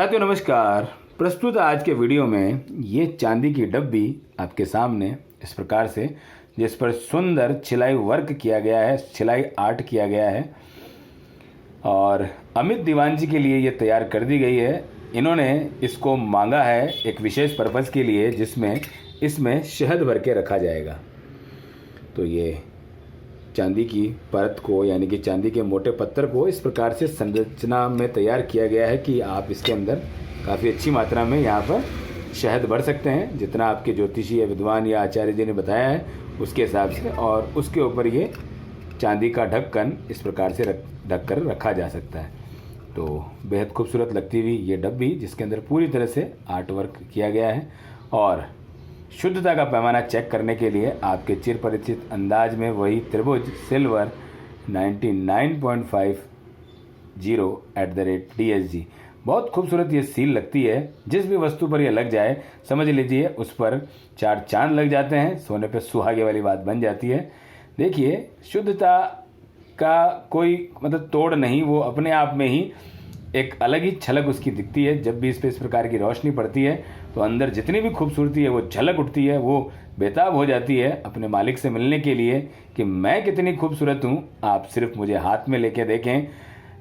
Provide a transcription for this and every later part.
साथियों नमस्कार। प्रस्तुत आज के वीडियो में ये चांदी की डब्बी आपके सामने इस प्रकार से, जिस पर सुंदर छिलाई वर्क किया गया है, छिलाई आर्ट किया गया है और अमित दीवान जी के लिए ये तैयार कर दी गई है। इन्होंने इसको मांगा है एक विशेष पर्पज़ के लिए, जिसमें इसमें शहद भर के रखा जाएगा। तो ये चांदी की परत को, यानी कि चांदी के मोटे पत्थर को इस प्रकार से संरचना में तैयार किया गया है कि आप इसके अंदर काफ़ी अच्छी मात्रा में यहाँ पर शहद भर सकते हैं, जितना आपके ज्योतिषी या विद्वान या आचार्य जी ने बताया है उसके हिसाब से। और उसके ऊपर ये चांदी का ढक्कन इस प्रकार से ढक कर रखा जा सकता है। तो बेहद खूबसूरत लगती हुई ये डब्बी, जिसके अंदर पूरी तरह से आर्ट वर्क किया गया है। और शुद्धता का पैमाना चेक करने के लिए आपके चिर परिचित अंदाज में वही त्रिभुज सिल्वर 99.50 @ बहुत खूबसूरत ये सील लगती है। जिस भी वस्तु पर ये लग जाए समझ लीजिए उस पर 4 चांद लग जाते हैं, सोने पे सुहागे वाली बात बन जाती है। देखिए, शुद्धता का कोई तोड़ नहीं, वो अपने आप में ही एक अलग ही झलक उसकी दिखती है। जब भी इस पर इस प्रकार की रोशनी पड़ती है तो अंदर जितनी भी खूबसूरती है वो झलक उठती है, वो बेताब हो जाती है अपने मालिक से मिलने के लिए कि मैं कितनी खूबसूरत हूँ। आप सिर्फ मुझे हाथ में लेके देखें,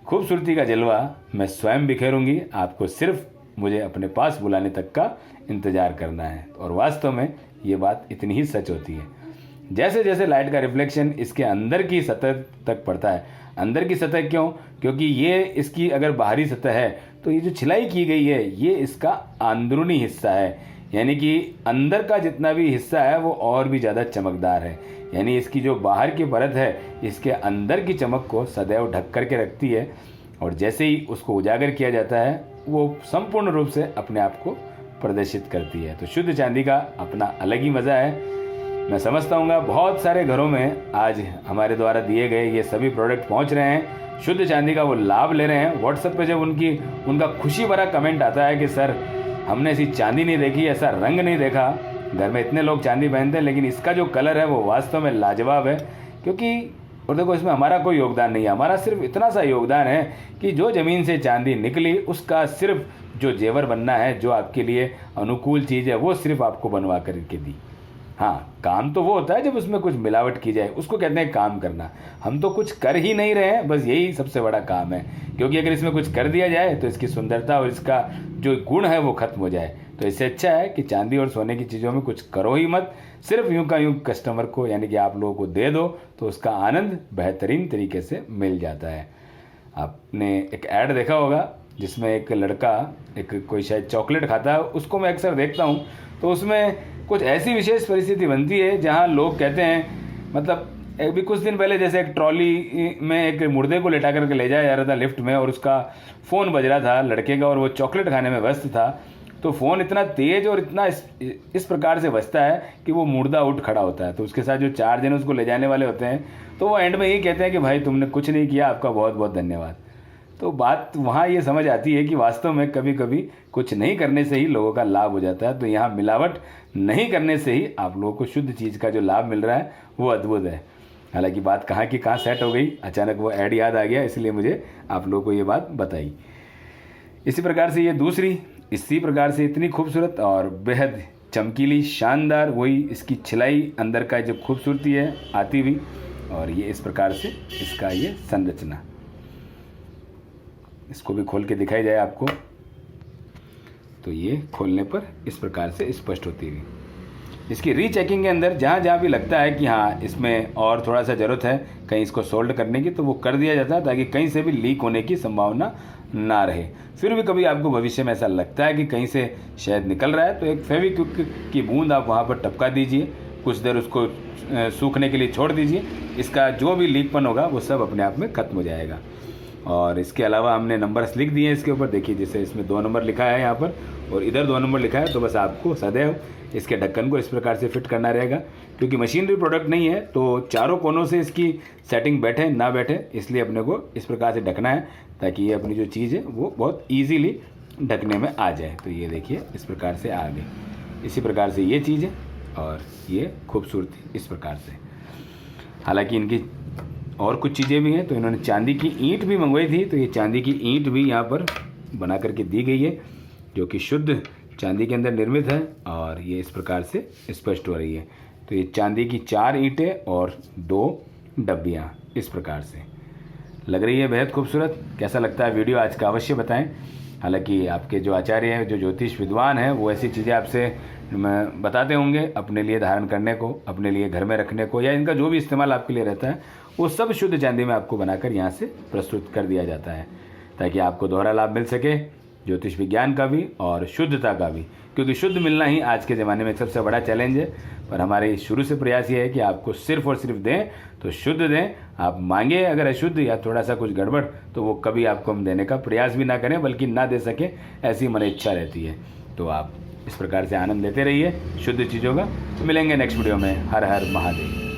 खूबसूरती का जलवा मैं स्वयं बिखेरूंगी। आपको सिर्फ मुझे अपने पास बुलाने तक का इंतज़ार करना है। और वास्तव में ये बात इतनी ही सच होती है। जैसे जैसे लाइट का रिफ्लेक्शन इसके अंदर की सतह तक पड़ता है, अंदर की सतह क्यों? क्योंकि ये इसकी अगर बाहरी सतह है तो ये जो छिलाई की गई है ये इसका अंदरूनी हिस्सा है, यानी कि अंदर का जितना भी हिस्सा है वो और भी ज़्यादा चमकदार है। यानी इसकी जो बाहर की परत है इसके अंदर की चमक को सदैव ढक करके रखती है, और जैसे ही उसको उजागर किया जाता है वो संपूर्ण रूप से अपने आप को प्रदर्शित करती है। तो शुद्ध चांदी का अपना अलग ही मज़ा है। मैं समझता हूँ बहुत सारे घरों में आज हमारे द्वारा दिए गए ये सभी प्रोडक्ट पहुँच रहे हैं, शुद्ध चांदी का वो लाभ ले रहे हैं। व्हाट्सएप पे जब उनका खुशी भरा कमेंट आता है कि सर हमने ऐसी चांदी नहीं देखी, ऐसा रंग नहीं देखा, घर में इतने लोग चांदी पहनते हैं लेकिन इसका जो कलर है वो वास्तव में लाजवाब है। क्योंकि और देखो, इसमें हमारा कोई योगदान नहीं है, हमारा सिर्फ इतना सा योगदान है कि जो ज़मीन से चांदी निकली उसका सिर्फ जो जेवर बनना है, जो आपके लिए अनुकूल चीज़ है वो सिर्फ आपको बनवा करके दी। हाँ, काम तो वो होता है जब उसमें कुछ मिलावट की जाए, उसको कहते हैं काम करना। हम तो कुछ कर ही नहीं रहे हैं, बस यही सबसे बड़ा काम है। क्योंकि अगर इसमें कुछ कर दिया जाए तो इसकी सुंदरता और इसका जो गुण है वो खत्म हो जाए। तो इससे अच्छा है कि चांदी और सोने की चीज़ों में कुछ करो ही मत, सिर्फ यूं का यूं कस्टमर को यानी कि आप लोगों को दे दो तो उसका आनंद बेहतरीन तरीके से मिल जाता है। आपने एक ऐड देखा होगा जिसमें एक लड़का कोई शायद चॉकलेट खाता है, उसको मैं अक्सर देखता हूँ। तो उसमें कुछ ऐसी विशेष परिस्थिति बनती है जहाँ लोग कहते हैं, अभी कुछ दिन पहले जैसे एक ट्रॉली में एक मुर्दे को लेटा करके ले जाया जा रहा था लिफ्ट में, और उसका फ़ोन बज रहा था लड़के का और वो चॉकलेट खाने में व्यस्त था। तो फ़ोन इतना तेज़ और इतना इस प्रकार से बजता है कि वो मुर्दा उठ खड़ा होता है। तो उसके साथ जो 4 जन उसको ले जाने वाले होते हैं तो वो एंड में ये कहते हैं कि भाई तुमने कुछ नहीं किया, आपका बहुत बहुत धन्यवाद। तो बात वहाँ ये समझ आती है कि वास्तव में कभी कभी कुछ नहीं करने से ही लोगों का लाभ हो जाता है। तो यहाँ मिलावट नहीं करने से ही आप लोगों को शुद्ध चीज़ का जो लाभ मिल रहा है वो अद्भुत है। हालांकि बात कहाँ की कहाँ सेट हो गई, अचानक वो ऐड याद आ गया, इसलिए मुझे आप लोगों को ये बात बताई। इसी प्रकार से ये दूसरी इसी प्रकार से इतनी खूबसूरत और बेहद चमकीली शानदार, वही इसकी छिलाई अंदर का जो खूबसूरती है आती हुई, और ये इस प्रकार से इसका ये संरचना, इसको भी खोल के दिखाई जाए आपको तो ये खोलने पर इस प्रकार से स्पष्ट होती हुई। इसकी रीचेकिंग के अंदर जहाँ जहाँ भी लगता है कि हाँ इसमें और थोड़ा सा ज़रूरत है कहीं इसको सोल्ड करने की, तो वो कर दिया जाता है ताकि कहीं से भी लीक होने की संभावना ना रहे। फिर भी कभी आपको भविष्य में ऐसा लगता है कि कहीं से शायद निकल रहा है तो एक फेविक्विक की बूंद आप वहाँ पर टपका दीजिए, कुछ देर उसको सूखने के लिए छोड़ दीजिए। इसका जो भी लीकपन होगा वो सब अपने आप में ख़त्म हो जाएगा। और इसके अलावा हमने नंबर्स लिख दिए हैं इसके ऊपर, देखिए जैसे इसमें 2 नंबर लिखा है यहाँ पर और इधर 2 नंबर लिखा है। तो बस आपको सदैव इसके ढक्कन को इस प्रकार से फिट करना रहेगा, क्योंकि मशीनरी प्रोडक्ट नहीं है तो चारों कोनों से इसकी सेटिंग बैठे ना बैठे, इसलिए अपने को इस प्रकार से ढकना है ताकि ये अपनी जो चीज़ है वो बहुत ईजीली ढकने में आ जाए। तो ये देखिए इस प्रकार से आ गई। इसी प्रकार से ये चीज़ है और ये खूबसूरती इस प्रकार से। हालांकि इनकी और कुछ चीज़ें भी हैं, तो इन्होंने चांदी की ईंट भी मंगवाई थी, तो ये चांदी की ईंट भी यहाँ पर बना करके दी गई है जो कि शुद्ध चांदी के अंदर निर्मित है और ये इस प्रकार से स्पष्ट हो रही है। तो ये चांदी की 4 ईंटें और 2 डब्बियाँ इस प्रकार से लग रही है, बेहद खूबसूरत। कैसा लगता है वीडियो आज का अवश्य बताएं। हालांकि आपके जो आचार्य हैं, जो ज्योतिष विद्वान हैं, वो ऐसी चीज़ें आपसे बताते होंगे अपने लिए धारण करने को, अपने लिए घर में रखने को, या इनका जो भी इस्तेमाल आपके लिए रहता है वो सब शुद्ध चांदी में आपको बनाकर यहाँ से प्रस्तुत कर दिया जाता है ताकि आपको दोहरा लाभ मिल सके, ज्योतिष विज्ञान का भी और शुद्धता का भी, क्योंकि शुद्ध मिलना ही आज के ज़माने में सबसे बड़ा चैलेंज है। पर हमारे शुरू से प्रयास ये है कि आपको सिर्फ और सिर्फ दें तो शुद्ध दें। आप मांगे अगर अशुद्ध या थोड़ा सा कुछ गड़बड़ तो वो कभी आपको हम देने का प्रयास भी ना करें, बल्कि ना दे सकें, ऐसी मन इच्छा रहती है। तो आप इस प्रकार से आनंद लेते रहिए शुद्ध चीज़ों का। मिलेंगे नेक्स्ट वीडियो में। हर हर महादेव।